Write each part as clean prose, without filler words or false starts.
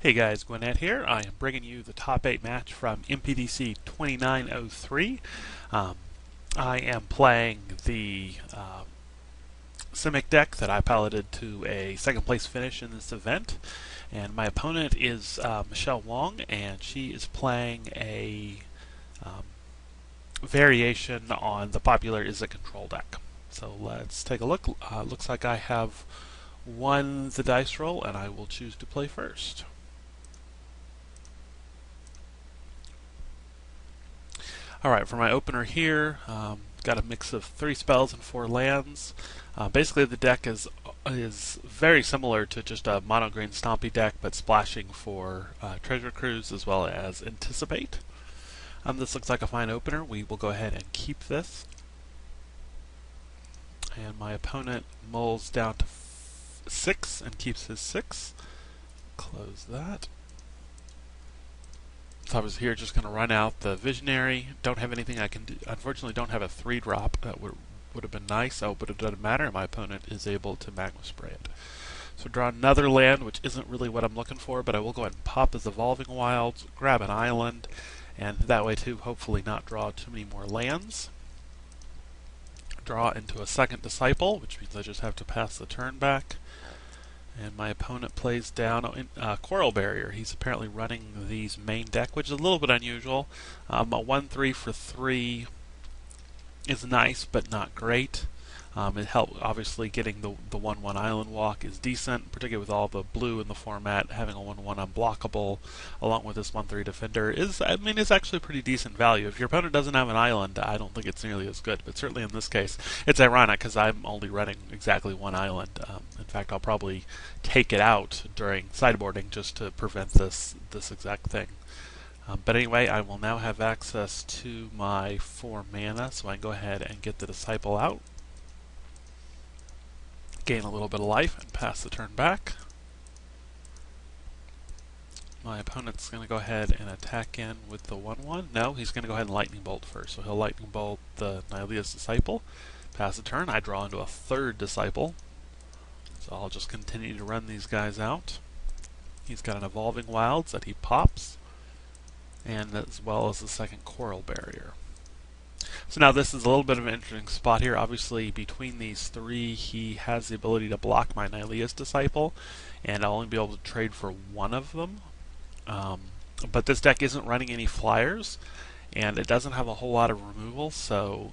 Hey guys, Gwyned here. I am bringing you the top 8 match from MPDC 2903. Um, I am playing the Simic deck that I piloted to a second place finish in this event. And my opponent is Michelle Wong, and she is playing a um, variation on the popular Izzet Control deck. So let's take a look. Looks like I have won the dice roll, and I will choose to play first. Alright, for my opener here, got a mix of 3 spells and 4 lands. Basically the deck is very similar to just a mono-green Stompy deck, but splashing for Treasure Cruise as well as Anticipate. This looks like a fine opener. We will go ahead and keep this. And my opponent mulls down to 6 and keeps his 6. Close that. So I was here just going to run out the Visionary. Don't have anything I can do. Unfortunately, don't have a 3-drop. That would have been nice, but it doesn't matter. My opponent is able to Magma Spray it. So draw another land, which isn't really what I'm looking for, but I will go ahead and pop his Evolving Wilds, grab an island, and that way too, hopefully not draw too many more lands. Draw into a second Disciple, which means I just have to pass the turn back. And my opponent plays down Coral Barrier. He's apparently running these main deck, which is a little bit unusual. A 1-3 for 3 is nice, but not great. It helped, obviously, getting the 1-1 Island Walk is decent, particularly with all the blue in the format. Having a 1-1 unblockable, along with this 1-3 Defender, is actually pretty decent value. If your opponent doesn't have an island, I don't think it's nearly as good. But certainly in this case, it's ironic because I'm only running exactly 1 island. In fact, I'll probably take it out during sideboarding just to prevent this exact thing. But anyway, I will now have access to my 4 mana, so I can go ahead and get the Disciple out. Gain a little bit of life and pass the turn back. My opponent's going to go ahead and attack in with the 1-1. No, he's going to go ahead and Lightning Bolt first. So he'll Lightning Bolt the Nylea's Disciple. Pass the turn. I draw into a 3rd Disciple. So I'll just continue to run these guys out. He's got an Evolving Wilds that he pops, and as well as the second Coral Barrier. So now this is a little bit of an interesting spot here. Obviously, between these 3, he has the ability to block my Nylea's Disciple, and I'll only be able to trade for 1 of them. But this deck isn't running any flyers, and it doesn't have a whole lot of removal, so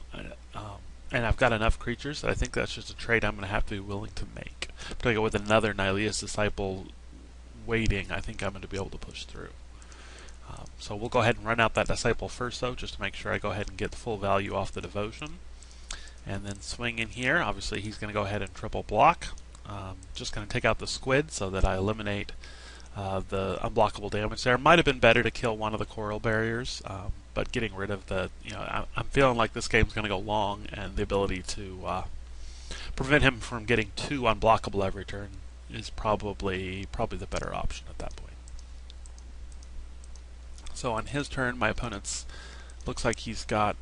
and I've got enough creatures that I think that's just a trade I'm going to have to be willing to make. Particularly with another Nylea's Disciple waiting, I think I'm going to be able to push through. So we'll go ahead and run out that Disciple first, though, just to make sure I go ahead and get the full value off the Devotion. And then swing in here. Obviously, he's going to go ahead and triple block. Just going to take out the Squid so that I eliminate the unblockable damage there. Might have been better to kill one of the Coral Barriers, but getting rid of the, I'm feeling like this game's going to go long, and the ability to prevent him from getting 2 unblockable every turn is probably the better option at that point. So on his turn, my opponent's looks like he's got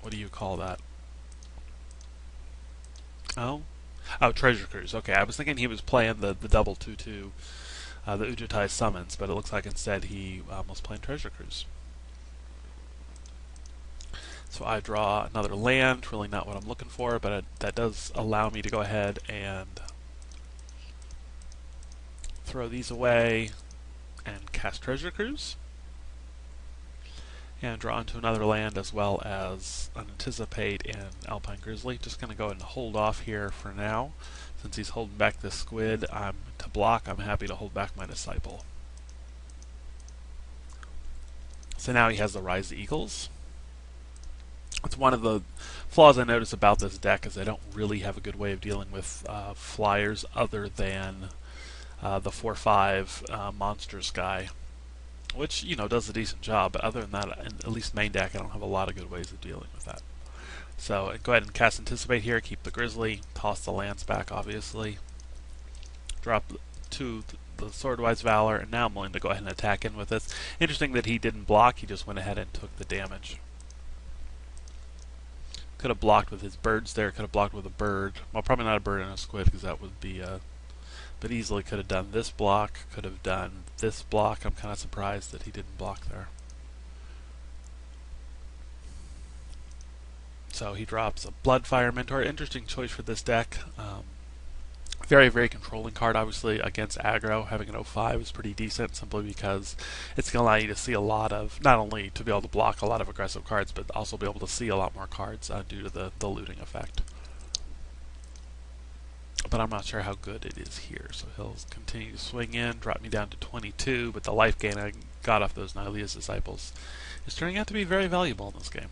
what do you call that? Oh, Treasure Cruise. Okay, I was thinking he was playing the double 2/2, the Ujutai summons, but it looks like instead he was playing Treasure Cruise. So I draw another land. Really not what I'm looking for, but that does allow me to go ahead and throw these away and cast Treasure Cruise, and draw into another land as well as Anticipate and Alpine Grizzly. Just going to go ahead and hold off here for now. Since he's holding back the Squid, to block, I'm happy to hold back my Disciple. So now he has the Rise the Eagles. It's one of the flaws I notice about this deck is I don't really have a good way of dealing with flyers other than the 4/5 Monsters guy, which does a decent job. But other than that, in at least main deck, I don't have a lot of good ways of dealing with that. So go ahead and cast Anticipate here. Keep the Grizzly. Toss the lands back, obviously. Drop to the Swordwise Valor, and now I'm willing to go ahead and attack in with this. Interesting that he didn't block. He just went ahead and took the damage. Could have blocked with his birds there. Could have blocked with a bird. Well, probably not a bird and a Squid, because that would be but easily could have done this block, could have done this block. I'm kind of surprised that he didn't block there. So he drops a Bloodfire Mentor. Interesting choice for this deck. Very, very controlling card, obviously, against aggro. Having an 05 is pretty decent, simply because it's going to allow you to see a lot of, not only to be able to block a lot of aggressive cards, but also be able to see a lot more cards due to the looting effect. But I'm not sure how good it is here. So he'll continue to swing in, drop me down to 22, but the life gain I got off those Nylea's Disciples is turning out to be very valuable in this game.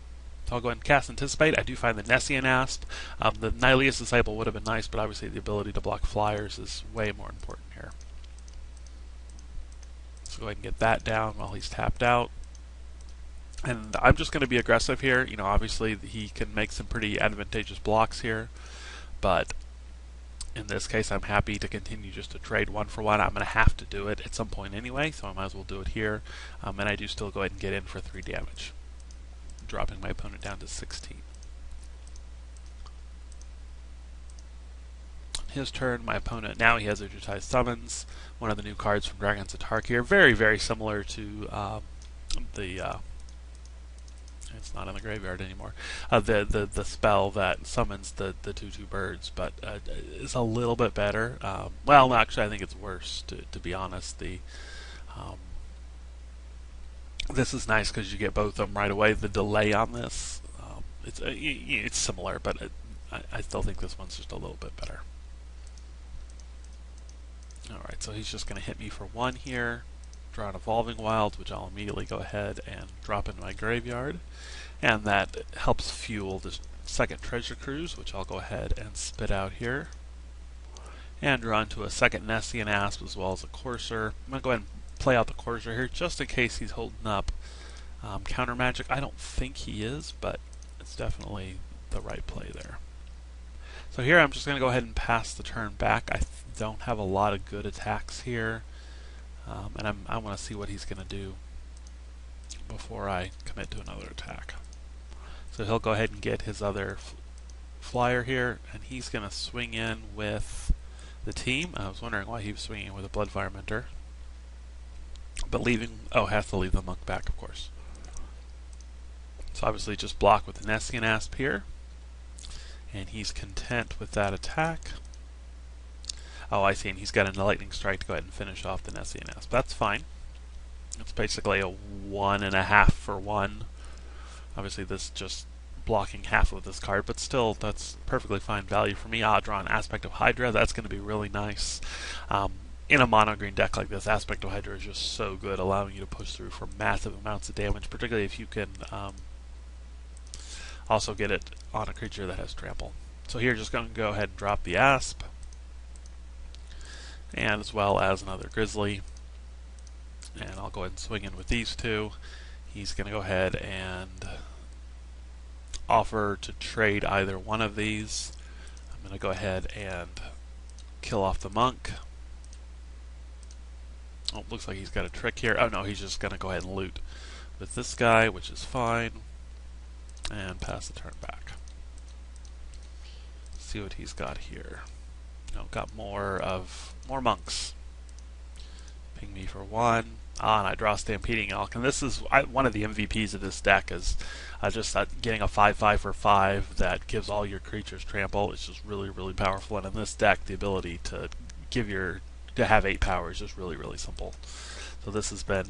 So I'll go ahead and cast Anticipate. I do find the Nessian Asp. The Nylea's Disciple would have been nice, but obviously the ability to block flyers is way more important here. So go ahead and get that down while he's tapped out. And I'm just going to be aggressive here. You know, obviously he can make some pretty advantageous blocks here, but in this case I'm happy to continue just to trade one for one. I'm going to have to do it at some point anyway, so I might as well do it here. And I do still go ahead and get in for 3 damage. Dropping my opponent down to 16. His turn, my opponent, now he has Digitized Summons, one of the new cards from Dragon's Atark here. Very, very similar to it's not in the graveyard anymore. The spell that summons the 2/2 birds, but is a little bit better. Well, actually, I think it's worse, to be honest. This is nice because you get both of them right away. The delay on this, it's similar, but I still think this one's just a little bit better. Alright, so he's just going to hit me for 1 here. Draw an Evolving Wilds, which I'll immediately go ahead and drop in my graveyard. And that helps fuel this second Treasure Cruise, which I'll go ahead and spit out here. And draw into a second Nessian Asp as well as a Courser. I'm going to go ahead and play out the Courser here just in case he's holding up counter magic. I don't think he is, but it's definitely the right play there. So here I'm just going to go ahead and pass the turn back. I don't have a lot of good attacks here, and I want to see what he's going to do before I commit to another attack. So he'll go ahead and get his other flyer here, and he's going to swing in with the team. I was wondering why he was swinging with a Bloodfire Mentor. But leaving, has to leave the monk back, of course. So obviously just block with the Nessian Asp here. And he's content with that attack. Oh, I see, and he's got a Lightning Strike to go ahead and finish off the Nessian Asp. That's fine. It's basically a 1.5 for 1. Obviously this just blocking half of this card, but still, that's perfectly fine value for me. I'll draw an Aspect of Hydra. That's going to be really nice. In a mono-green deck like this, Aspect of Hydra is just so good, allowing you to push through for massive amounts of damage, particularly if you can also get it on a creature that has trample. So here, just going to go ahead and drop the Asp, and as well as another Grizzly. And I'll go ahead and swing in with these two. He's going to go ahead and offer to trade either one of these. I'm going to go ahead and kill off the monk. Oh, looks like he's got a trick here. Oh no, he's just going to go ahead and loot with this guy, which is fine, and pass the turn back. See what he's got here. Got more monks. Ping me for 1. And I draw Stampeding Elk. And this is one of the MVPs of this deck is just getting a 5/5 for 5 that gives all your creatures trample. It's just really, really powerful. And in this deck, the ability to have 8 power is just really, really simple. So this has been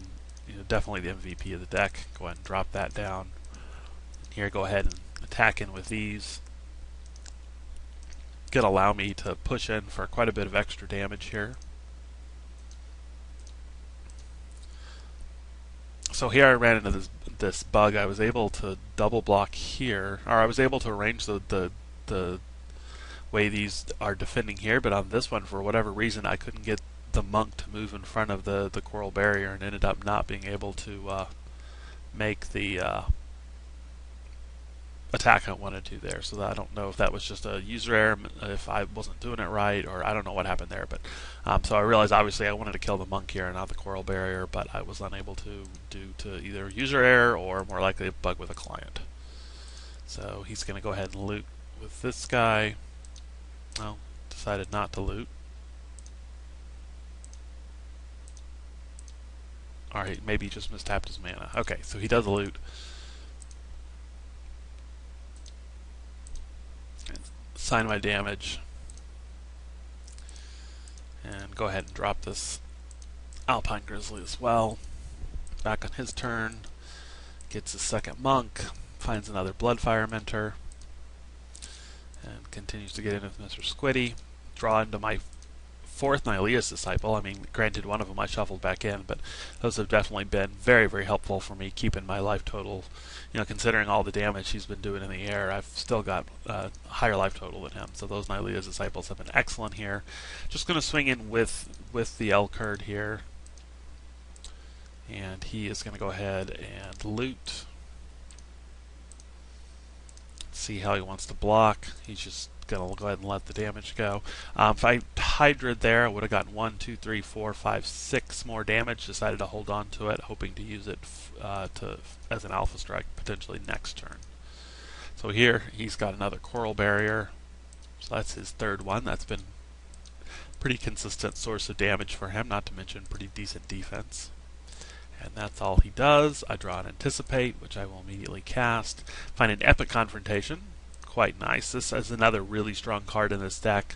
definitely the MVP of the deck. Go ahead and drop that down. Here, go ahead and attack in with these. Gonna allow me to push in for quite a bit of extra damage here. So here I ran into this bug. I was able to double block here, or I was able to arrange the way these are defending here, but on this one, for whatever reason, I couldn't get the monk to move in front of the coral barrier, and ended up not being able to make the attack I wanted to there. So I don't know if that was just a user error, if I wasn't doing it right, or I don't know what happened there. But so I realized obviously I wanted to kill the monk here and not the coral barrier, but I was unable to due to either user error or more likely a bug with a client. So he's going to go ahead and loot with this guy. Well, decided not to loot. Alright, maybe he just mistapped his mana. Okay, so he does loot. Sign my damage. And go ahead and drop this Alpine Grizzly as well. Back on his turn. Gets his second monk. Finds another Bloodfire Mentor. And continues to get in with Mr. Squiddy. Draw into my fourth Nylea's Disciple. I mean, granted, one of them I shuffled back in, but those have definitely been very, very helpful for me keeping my life total. You know, considering all the damage he's been doing in the air, I've still got a higher life total than him. So those Nylea's Disciples have been excellent here. Just going to swing in with the Elkerd here. And he is going to go ahead and loot. See how he wants to block. He's just going to go ahead and let the damage go. If I Hydra'd there, I would have gotten 1, 2, 3, 4, 5, 6 more damage. Decided to hold on to it, hoping to use it as an Alpha Strike potentially next turn. So here he's got another Coral Barrier. So that's his third one. That's been pretty consistent source of damage for him, not to mention pretty decent defense. And that's all he does. I draw an Anticipate, which I will immediately cast. Find an Epic Confrontation. Quite nice. This is another really strong card in this deck.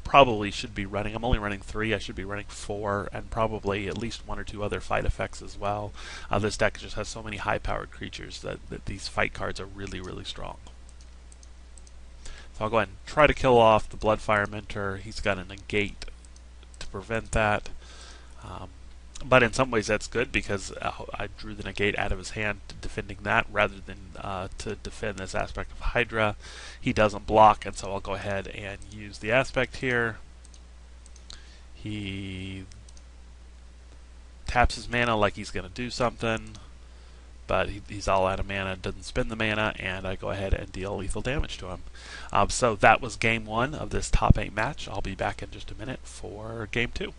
Probably should be running. I'm only running 3. I should be running 4, and probably at least 1 or 2 other fight effects as well. This deck just has so many high-powered creatures that these fight cards are really, really strong. So I'll go ahead and try to kill off the Bloodfire Mentor. He's got a negate to prevent that. But in some ways that's good because I drew the negate out of his hand defending that rather than to defend this aspect of Hydra. He doesn't block, and so I'll go ahead and use the aspect here. He taps his mana like he's going to do something, but he's all out of mana, doesn't spend the mana, and I go ahead and deal lethal damage to him. So that was game 1 of this top 8 match. I'll be back in just a minute for game 2.